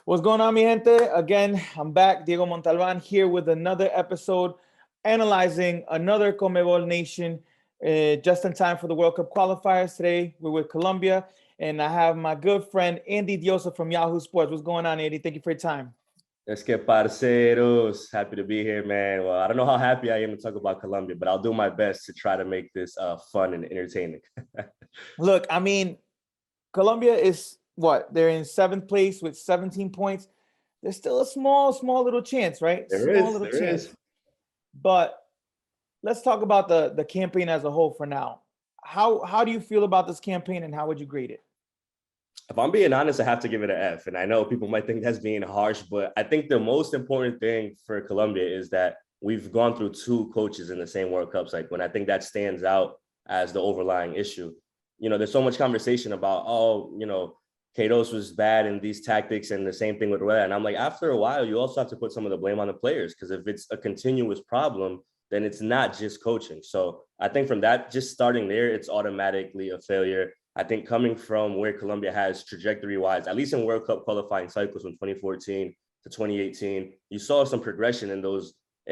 What's going on, mi gente? Again, I'm back, Diego Montalvan, here with another episode analyzing another conmebol nation just in time for the World Cup qualifiers. Today, we're with Colombia, and I have my good friend, Andy Deossa from Yahoo Sports. What's going on, Andy? Thank you for your time. Let's get parceros. Happy to be here, man. Well, I don't know how happy I am to talk about Colombia, but I'll do my best to try to make this fun and entertaining. Look, I mean, Colombia is what? They're in 7th place with 17 points. There's still a small little chance, right? There is. But let's talk about the campaign as a whole for now. How do you feel about this campaign, and how would you grade it? If I'm being honest, I have to give it an F. And I know people might think that's being harsh, but I think the most important thing for Colombia is that we've gone through 2 coaches in the same World Cup cycle. And I think that stands out as the overlying issue. You know, there's so much conversation about, Queiroz was bad in these tactics, and the same thing with Rueda. And I'm like, after a while, you also have to put some of the blame on the players, because if it's a continuous problem, then it's not just coaching. So I think from that, just starting there, it's automatically a failure. I think coming from where Colombia has trajectory-wise, at least in World Cup qualifying cycles from 2014 to 2018, you saw some progression in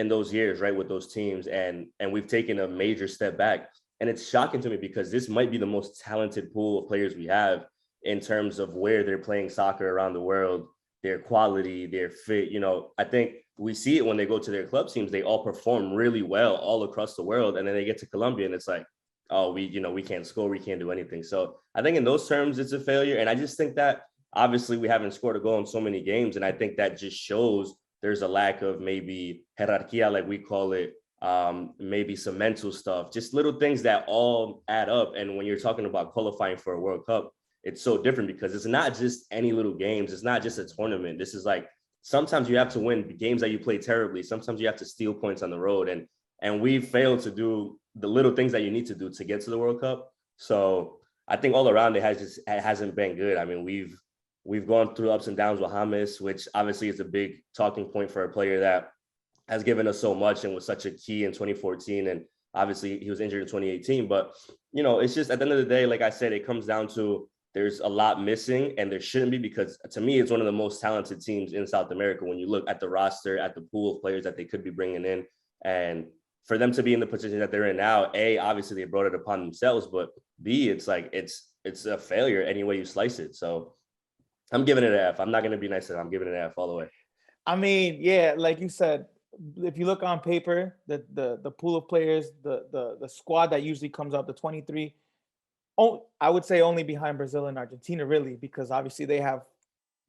those years, right, with those teams, and we've taken a major step back. And it's shocking to me because this might be the most talented pool of players we have in terms of where they're playing soccer around the world, their quality, their fit. You know, I think we see it when they go to their club teams, they all perform really well all across the world. And then they get to Colombia and it's like, oh, we can't score, we can't do anything. So I think in those terms, it's a failure. And I just think that obviously we haven't scored a goal in so many games. And I think that just shows there's a lack of maybe jerarquía, like we call it, maybe some mental stuff, just little things that all add up. And when you're talking about qualifying for a World Cup, it's so different because it's not just any little games. It's not just a tournament. This is like, sometimes you have to win games that you play terribly. Sometimes you have to steal points on the road. And we failed to do the little things that you need to do to get to the World Cup. So I think all around it hasn't been good. I mean, we've gone through ups and downs with James, which obviously is a big talking point for a player that has given us so much and was such a key in 2014. And obviously he was injured in 2018. But, you know, it's just at the end of the day, like I said, it comes down to there's a lot missing, and there shouldn't be, because to me, it's one of the most talented teams in South America when you look at the roster, at the pool of players that they could be bringing in. And for them to be in the position that they're in now, A, obviously they brought it upon themselves, but B, it's like, it's a failure any way you slice it. So I'm giving it an F. I'm not going to be nice to it. I'm giving it an F all the way. I mean, yeah, like you said, if you look on paper, the pool of players, the squad that usually comes up, the 23, I would say only behind Brazil and Argentina, really, because obviously they have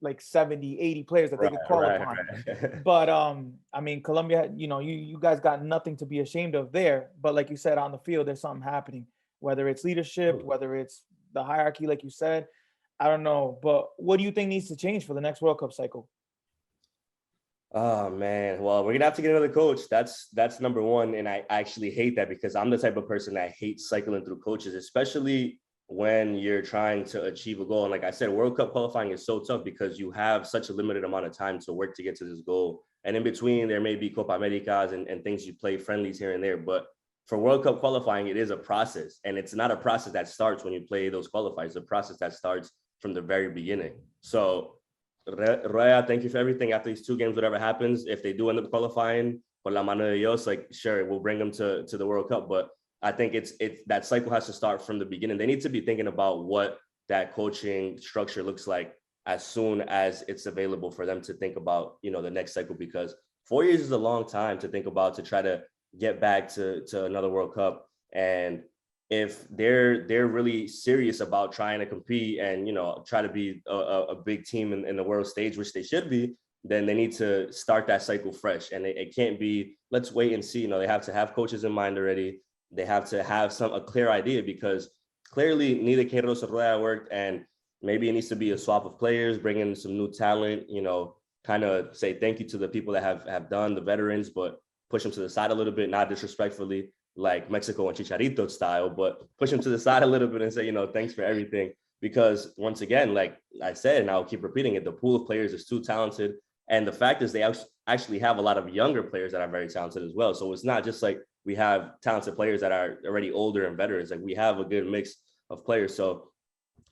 like 70, 80 players that they could call upon. Right. But I mean, Colombia, you guys got nothing to be ashamed of there. But like you said, on the field, there's something happening, whether it's leadership, whether it's the hierarchy, like you said. I don't know. But what do you think needs to change for the next World Cup cycle? Oh man, well, we're gonna have to get another coach. That's number one, and I actually hate that because I'm the type of person that hates cycling through coaches, especially when you're trying to achieve a goal. And like I said, World Cup qualifying is so tough because you have such a limited amount of time to work to get to this goal. And in between, there may be Copa Americas and things you play, friendlies here and there. But for World Cup qualifying, it is a process, and it's not a process that starts when you play those qualifiers. It's a process that starts from the very beginning. So Raya, thank you for everything. After these 2 games, whatever happens, if they do end up qualifying, por la mano de Dios, like, sure, we'll bring them to the World Cup. But I think it's that cycle has to start from the beginning. They need to be thinking about what that coaching structure looks like as soon as it's available for them to think about, the next cycle, because 4 years is a long time to think about to try to get back to another World Cup. And if they're really serious about trying to compete and, try to be a big team in the world stage, which they should be, then they need to start that cycle fresh. And it can't be, let's wait and see. They have to have coaches in mind already. They have to have a clear idea, because clearly neither Queiroz or Rueda worked, and maybe it needs to be a swap of players, bring in some new talent, kind of say thank you to the people that have done, the veterans, but push them to the side a little bit, not disrespectfully, like Mexico and Chicharito style, but push them to the side a little bit and say, thanks for everything. Because once again, like I said, and I'll keep repeating it, the pool of players is too talented. And the fact is they actually have a lot of younger players that are very talented as well. So it's not just like we have talented players that are already older and veterans. Like, we have a good mix of players. So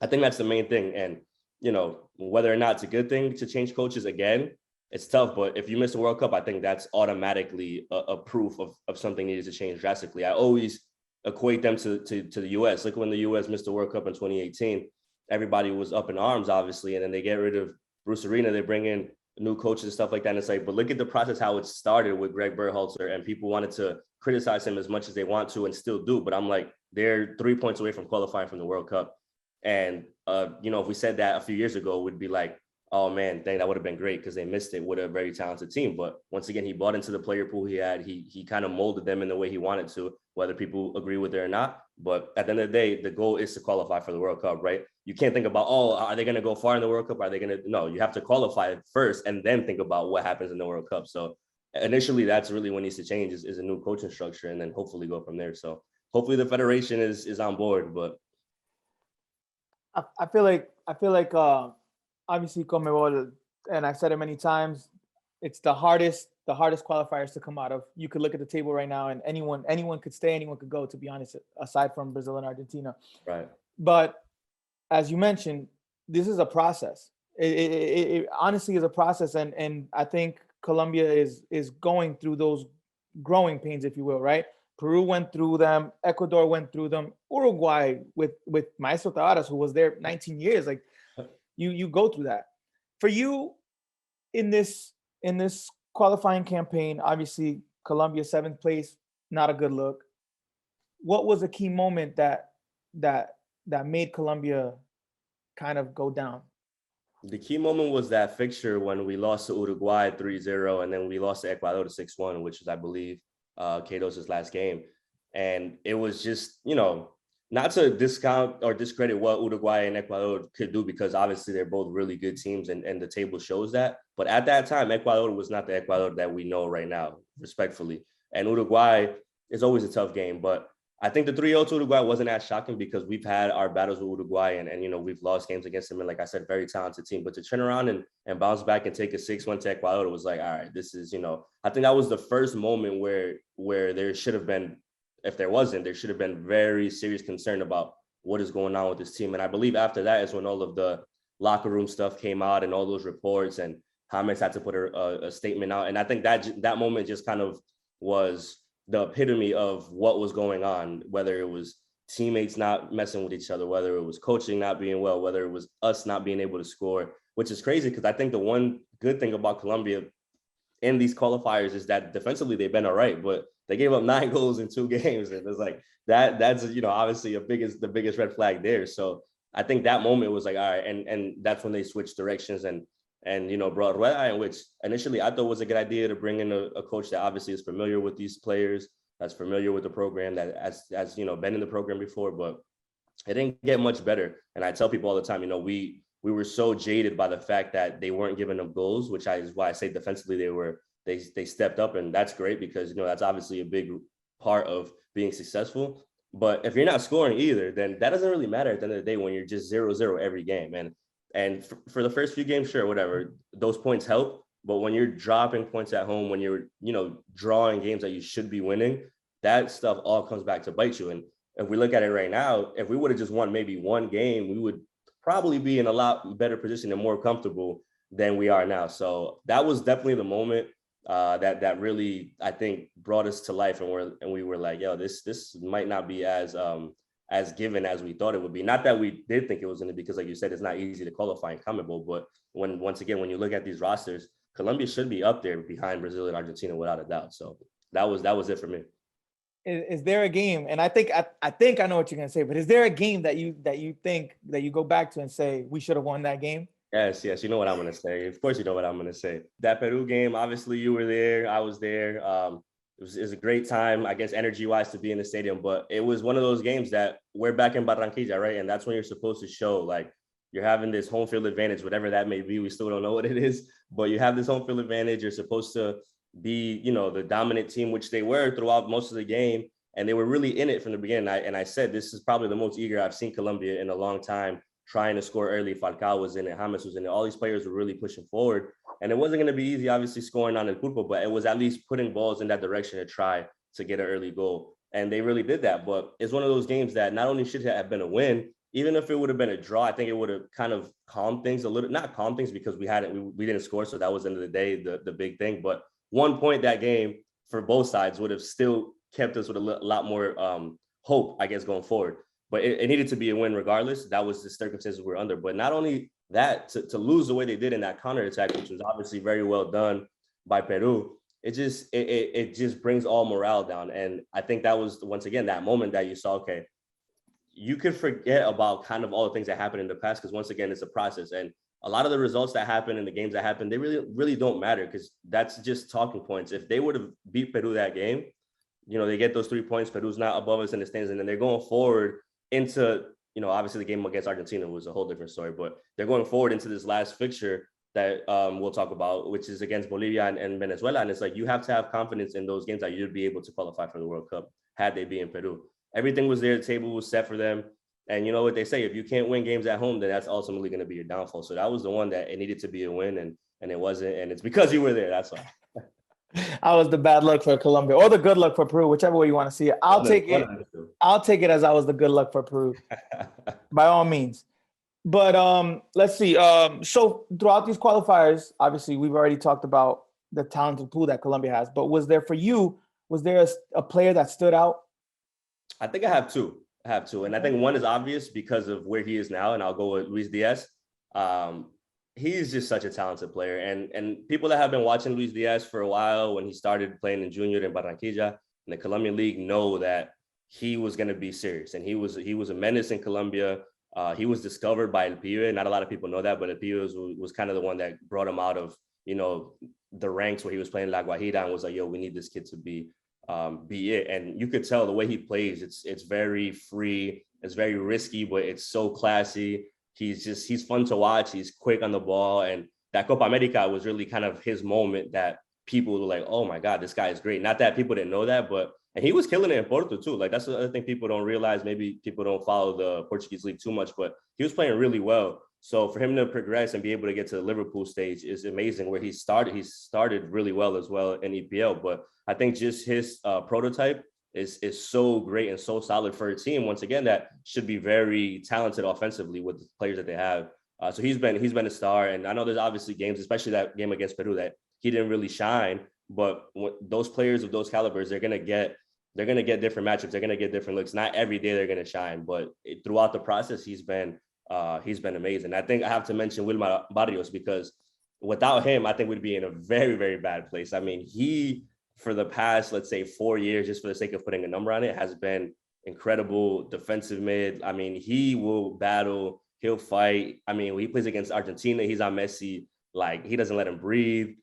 I think that's the main thing. And whether or not it's a good thing to change coaches again, it's tough. But if you miss the World Cup, I think that's automatically a proof of something needed to change drastically. I always equate them to the U.S. Look, when the U.S. missed the World Cup in 2018, everybody was up in arms, obviously, and then they get rid of Bruce Arena, they bring in new coaches and stuff like that. And it's like, but look at the process, how it started with Greg Berhalter, and people wanted to criticize him as much as they want to and still do. But I'm like, they're 3 points away from qualifying from the World Cup. And, if we said that a few years ago, we'd be like, oh man, dang, that would have been great because they missed it with a very talented team. But once again, he bought into the player pool he had. He kind of molded them in the way he wanted to, whether people agree with it or not. But at the end of the day, the goal is to qualify for the World Cup, right? You can't think about, are they going to go far in the World Cup? Are they going to? No, you have to qualify first and then think about what happens in the World Cup. So initially, that's really what needs to change is a new coaching structure, and then hopefully go from there. So hopefully the federation is on board. But I feel like obviously conmebol, and I've said it many times, it's the hardest qualifiers to come out of. You could look at the table right now, and anyone could stay, anyone could go, to be honest, aside from Brazil and Argentina. Right. But as you mentioned, this is a process. It honestly is a process, and I think Colombia is going through those growing pains, if you will, right? Peru went through them, Ecuador went through them, Uruguay with Maestro Tavares, who was there 19 years. Like, you go through that. For you, in this qualifying campaign, obviously Colombia 7th place, not a good look. What was a key moment that made Colombia kind of go down? The key moment was that fixture when we lost to Uruguay 3-0, and then we lost to Ecuador 6-1, which was, I believe, Queiroz's last game. And it was just, not to discount or discredit what Uruguay and Ecuador could do, because obviously they're both really good teams, and the table shows that. But at that time, Ecuador was not the Ecuador that we know right now, respectfully. And Uruguay is always a tough game. But I think the 3-0 to Uruguay wasn't as shocking because we've had our battles with Uruguay, and we've lost games against them. And like I said, very talented team. But to turn around and bounce back and take a 6-1 to Ecuador, it was like, all right, this is, I think that was the first moment where there should have been, if there wasn't, there should have been very serious concern about what is going on with this team. And I believe after that is when all of the locker room stuff came out and all those reports, and James had to put a statement out. And I think that moment just kind of was the epitome of what was going on, whether it was teammates not messing with each other, whether it was coaching not being well, whether it was us not being able to score, which is crazy because I think the one good thing about Colombia in these qualifiers is that defensively they've been all right, but they gave up 9 goals in 2 games. And it's like, that's, obviously the biggest red flag there. So I think that moment was like, all right. And that's when they switched directions and brought Rueda in, which initially I thought was a good idea to bring in a coach that obviously is familiar with these players, that's familiar with the program, that has been in the program before, but it didn't get much better. And I tell people all the time, we were so jaded by the fact that they weren't giving up goals, which is why I say defensively they stepped up, and that's great because that's obviously a big part of being successful. But if you're not scoring either, then that doesn't really matter at the end of the day when you're just 0-0 every game. And for the first few games, sure, whatever, those points help. But when you're dropping points at home, when you're drawing games that you should be winning, that stuff all comes back to bite you. And if we look at it right now, if we would have just won maybe one game, we would probably be in a lot better position and more comfortable than we are now. So that was definitely the moment that really, I think, brought us to life, and we were like, yo, this might not be as given as we thought it would be. Not that we did think it was going to be, because like you said, it's not easy to qualify in conmebol, but once again, when you look at these rosters, Colombia should be up there behind Brazil and Argentina without a doubt. So that was it for me. Is there a game, and I think I know what you're gonna say, but is there a game that you think that you go back to and say we should have won that game? Yes, you know what I'm gonna say. Of course, you know what I'm gonna say. That Peru game, obviously you were there, I was there. It was a great time, I guess, energy-wise, to be in the stadium. But it was one of those games that we're back in Barranquilla, right? And that's when you're supposed to show, like, you're having this home field advantage, whatever that may be. We still don't know what it is, but you have this home field advantage. You're supposed to be, the dominant team, which they were throughout most of the game. And they were really in it from the beginning. And I said, this is probably the most eager I've seen Colombia in a long time, trying to score early. Falcao was in it. James was in it. All these players were really pushing forward. And it wasn't going to be easy, obviously, scoring on El Pulpo, but it was at least putting balls in that direction to try to get an early goal. And they really did that. But it's one of those games that not only should have been a win, even if it would have been a draw, I think it would have kind of calmed things a little, not calmed things because we didn't score. So that was the end of the day, the big thing. But 1 point that game for both sides would have still kept us with a lot more hope, I guess, going forward. But it needed to be a win regardless. That was the circumstances we were under. But not only that, to lose the way they did in that counterattack, which was obviously very well done by Peru, it just brings all morale down. And I think that was, once again, that moment that you saw, okay, you could forget about kind of all the things that happened in the past, because once again, it's a process. And a lot of the results that happen and the games that happen, they really don't matter, because that's just talking points. If they would have beat Peru that game, you know, they get those 3 points. Peru's not above us in the standings, and then they're going forward into, you know, obviously the game against Argentina was a whole different story, but they're going forward into this last fixture that we'll talk about, which is against Bolivia and Venezuela. And it's like, you have to have confidence in those games that you'd be able to qualify for the World Cup had they be in Peru. Everything was there, the table was set for them. And you know what they say, if you can't win games at home, then that's ultimately going to be your downfall. So that was the one that it needed to be a win, and it wasn't. And it's because you were there, that's why. I was the bad luck for Colombia, or the good luck for Peru, whichever way you want to see it. I'll take it as I was the good luck for Peru, by all means. But let's see. So throughout these qualifiers, obviously we've already talked about the talented pool that Colombia has. But was there a player that stood out? I think I have two. And I think one is obvious because of where he is now, and I'll go with Luis Diaz. He's just such a talented player, and people that have been watching Luis Diaz for a while, when he started playing in junior in Barranquilla in the Colombian league, know that he was going to be serious, and he was a menace in Colombia. He was discovered by El Pibe. Not a lot of people know that, but El Pibe was kind of the one that brought him out of, you know, the ranks where he was playing La Guajira, and was like, yo, we need this kid to be it. And you could tell the way he plays, it's very free, it's very risky, but it's so classy. He's fun to watch. He's quick on the ball. And that Copa America was really kind of his moment that people were like, oh my God, this guy is great. Not that people didn't know that, and he was killing it in Porto too. Like, that's the other thing people don't realize. Maybe people don't follow the Portuguese league too much, but he was playing really well. So for him to progress and be able to get to the Liverpool stage is amazing. Where he started really well as well in EPL. But I think just his prototype is so great and so solid for a team, once again, that should be very talented offensively with the players that they have. So he's been a star. And I know there's obviously games, especially that game against Peru, that he didn't really shine. But those players of those calibers, they're gonna get different matchups. They're gonna get different looks. Not every day they're gonna shine, but throughout the process, he's been amazing. I think I have to mention Wilmar Barrios, because without him, I think we'd be in a very, very bad place. I mean, he, for the past, let's say 4 years, just for the sake of putting a number on it, has been incredible defensive mid. I mean, he will battle, he'll fight. I mean, when he plays against Argentina, he's on Messi, like, he doesn't let him breathe.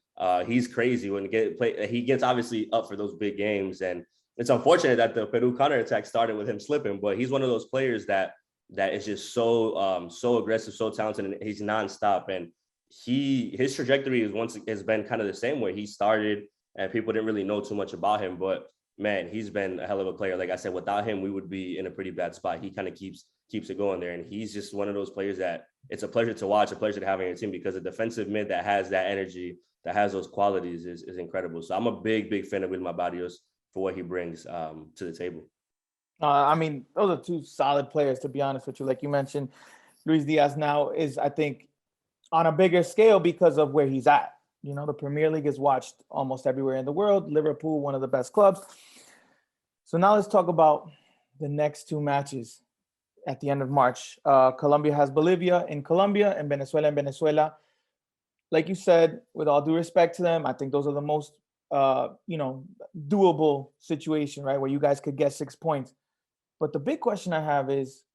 He's crazy when he gets obviously up for those big games. And it's unfortunate that the Peru counterattack started with him slipping, but he's one of those players that is just so aggressive, so talented, and he's nonstop. And his trajectory has been kind of the same, where he started and people didn't really know too much about him, but man, he's been a hell of a player. Like I said, without him, we would be in a pretty bad spot. He kind of keeps it going there. And he's just one of those players that it's a pleasure to watch, a pleasure to have on your team, because a defensive mid that has that energy, that has those qualities is incredible. So I'm a big fan of Wilmar Barrios for what he brings to the table. I mean, those are two solid players, to be honest with you. Like you mentioned, Luis Diaz now is, I think, on a bigger scale because of where he's at. You know, the Premier League is watched almost everywhere in the world. Liverpool, one of the best clubs. So now let's talk about the next two matches at the end of March. Colombia has Bolivia in Colombia and Venezuela in Venezuela. Like you said, with all due respect to them, I think those are the most, doable situation, right? Where you guys could get 6 points. But the big question I have is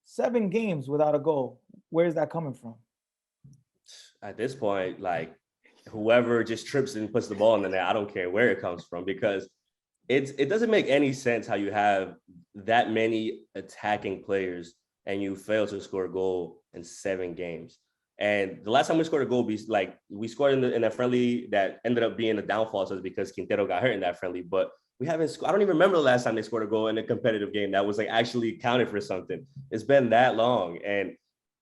7 games without a goal. Where is that coming from? At this point, like, whoever just trips and puts the ball in the net, I don't care where it comes from, because it doesn't make any sense how you have that many attacking players and you fail to score a goal in 7 games. And the last time we scored a goal, we scored in a friendly that ended up being a downfall, so it's because Quintero got hurt in that friendly. But we haven't. I don't even remember the last time they scored a goal in a competitive game that was like actually counted for something. It's been that long, and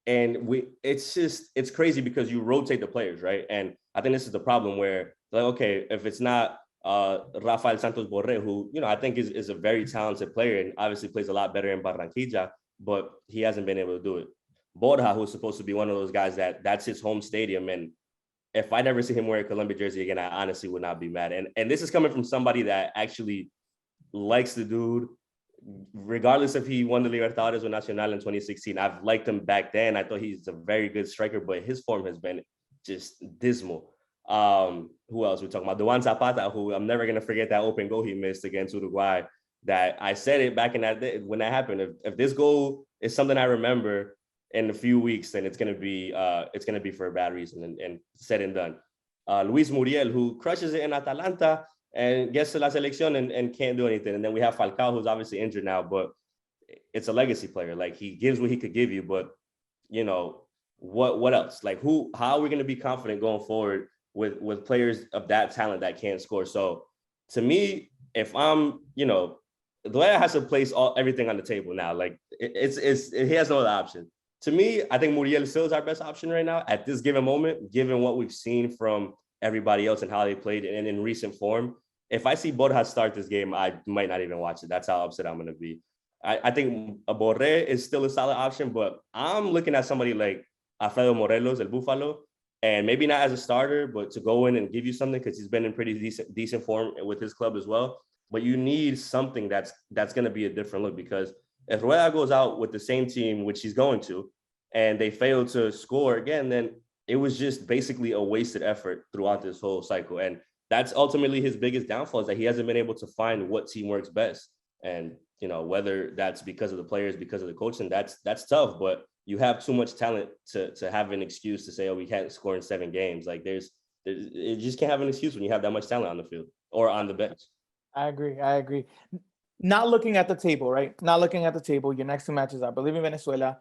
it's crazy because you rotate the players, right? And I think this is the problem where, like, okay, if it's not Rafael Santos Borré, who, you know, I think is a very talented player and obviously plays a lot better in Barranquilla, but he hasn't been able to do it. Borja, who's supposed to be one of those guys that's his home stadium, and if I never see him wear a Colombia jersey again, I honestly would not be mad. And this is coming from somebody that actually likes the dude, regardless if he won the Libertadores or Nacional in 2016. I've liked him back then. I thought he's a very good striker, but his form has been just dismal. Who else we're talking about? Duan Zapata, who I'm never going to forget that open goal he missed against Uruguay. That I said it back in that day when that happened. If this goal is something I remember in a few weeks, then it's gonna be for a bad reason and said and done. Luis Muriel, who crushes it in Atalanta and gets to la selección and can't do anything. And then we have Falcao, who's obviously injured now, but it's a legacy player. Like, he gives what he could give you, but you know, what else? Like, how are we gonna be confident going forward with players of that talent that can't score? So to me, if I'm, you know, the way I has to place everything on the table now, like he has no other option. To me, I think Muriel still is our best option right now at this given moment, given what we've seen from everybody else and how they played and in recent form. If I see Borja start this game, I might not even watch it. That's how upset I'm going to be. I think Borré is still a solid option, but I'm looking at somebody like Alfredo Morelos, El Búfalo, and maybe not as a starter, but to go in and give you something, because he's been in pretty decent form with his club as well. But you need something that's going to be a different look, because if Rueda goes out with the same team, which he's going to, and they fail to score again, then it was just basically a wasted effort throughout this whole cycle. And that's ultimately his biggest downfall, is that he hasn't been able to find what team works best. And, you know, whether that's because of the players, because of the coaching, that's tough. But you have too much talent to have an excuse to say, oh, we can't score in 7 games. Like, you just can't have an excuse when you have that much talent on the field or on the bench. I agree. Not looking at the table, right? Not looking at the table. Your next 2 matches are Bolivia and Venezuela.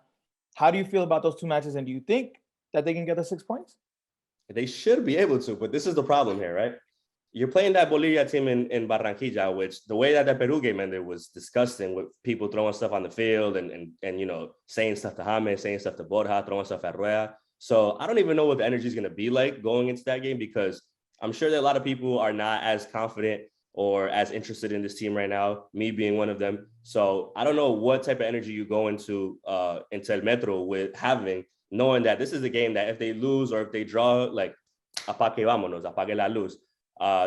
How do you feel about those 2 matches? And do you think that they can get the 6 points? They should be able to, but this is the problem here, right? You're playing that Bolivia team in Barranquilla, which the way that Peru game ended was disgusting, with people throwing stuff on the field and you know, saying stuff to James, saying stuff to Borja, throwing stuff at Rueda. So I don't even know what the energy is going to be like going into that game, because I'm sure that a lot of people are not as confident or as interested in this team right now, me being one of them. So I don't know what type of energy you go into El Metro with having, knowing that this is a game that if they lose or if they draw, like, apague vámonos, apague la luz.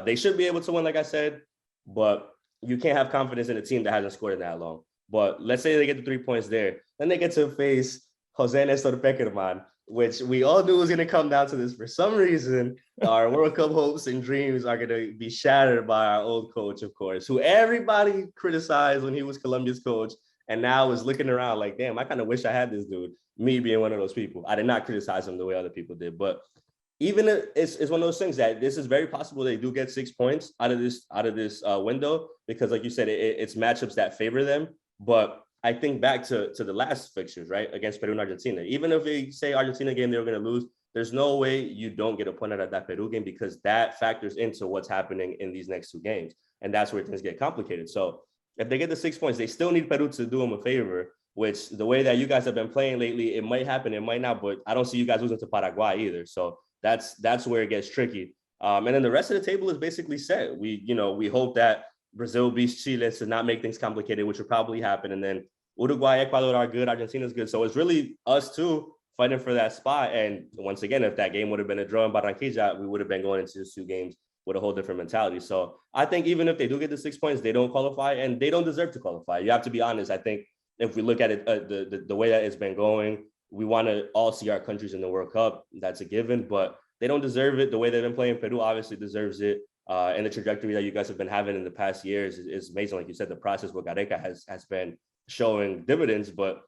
They should be able to win, like I said, but you can't have confidence in a team that hasn't scored in that long. But let's say they get the 3 points there, then they get to face Jose Nestor Peckerman, which we all knew was going to come down to this. For some reason, our World Cup hopes and dreams are going to be shattered by our old coach, of course, who everybody criticized when he was Colombia's coach, and now is looking around like, damn, I kind of wish I had this dude, me being one of those people. I did not criticize him the way other people did, but even it's one of those things that this is very possible they do get 6 points out of this window, because like you said, it's matchups that favor them. But I think back to the last fixtures, right, against Peru and Argentina. Even if they say Argentina game they were going to lose, there's no way you don't get a point out of that Peru game, because that factors into what's happening in these next 2 games. And that's where things get complicated. So if they get the 6 points, they still need Peru to do them a favor, which the way that you guys have been playing lately, it might happen, it might not, but I don't see you guys losing to Paraguay either. So that's where it gets tricky. And then the rest of the table is basically set. We hope that Brazil beats Chile to not make things complicated, which will probably happen. And then Uruguay, Ecuador are good. Argentina's good. So it's really us two fighting for that spot. And once again, if that game would have been a draw in Barranquilla, we would have been going into these 2 games with a whole different mentality. So I think even if they do get the 6 points, they don't qualify, and they don't deserve to qualify. You have to be honest. I think if we look at it, the way that it's been going, we want to all see our countries in the World Cup. That's a given, but they don't deserve it. The way they've been playing, Peru obviously deserves it. And the trajectory that you guys have been having in the past years is amazing. Like you said, the process with Gareca has been showing dividends, but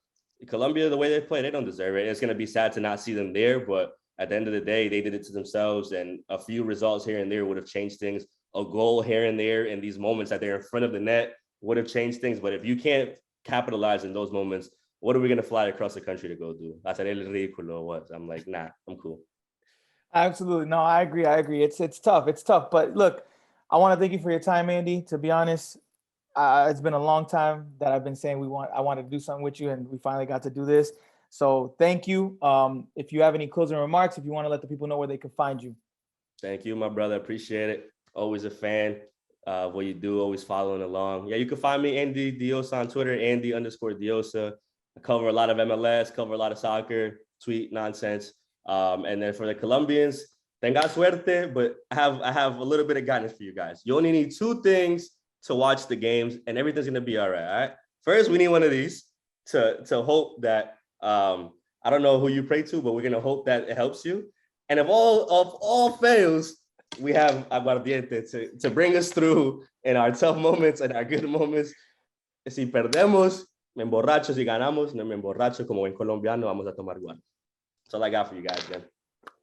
Colombia, the way they play, they don't deserve it. It's going to be sad to not see them there, but at the end of the day, they did it to themselves, and a few results here and there would have changed things. A goal here and there in these moments that they're in front of the net would have changed things. But if you can't capitalize in those moments, what are we going to fly across the country to go do? Hacer el ridículo or what? I'm like, nah, I'm cool. Absolutely. No, I agree. It's tough. But look, I want to thank you for your time, Andy. To be honest, it's been a long time that I've been saying I want to do something with you, and we finally got to do this. So thank you. If you have any closing remarks, if you want to let the people know where they can find you. Thank you, my brother. Appreciate it. Always a fan of what you do, always following along. Yeah, you can find me, Andy Deossa, on Twitter, Andy_Deossa. I cover a lot of MLS, cover a lot of soccer, tweet nonsense. And then for the Colombians, tenga suerte, but I have a little bit of guidance for you guys. You only need 2 things to watch the games, and everything's gonna be all right. First, we need one of these to hope that I don't know who you pray to, but we're gonna hope that it helps you. And if all fails, we have aguardiente to bring us through in our tough moments and our good moments. Si perdemos, me emborracho. Si ganamos, no me emborracho. Como en colombiano, vamos a tomar guaro. That's all I got for you guys, man.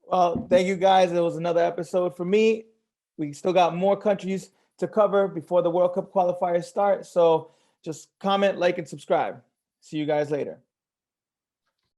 Well, thank you guys. It was another episode for me. We still got more countries to cover before the World Cup qualifiers start. So just comment, like, and subscribe. See you guys later.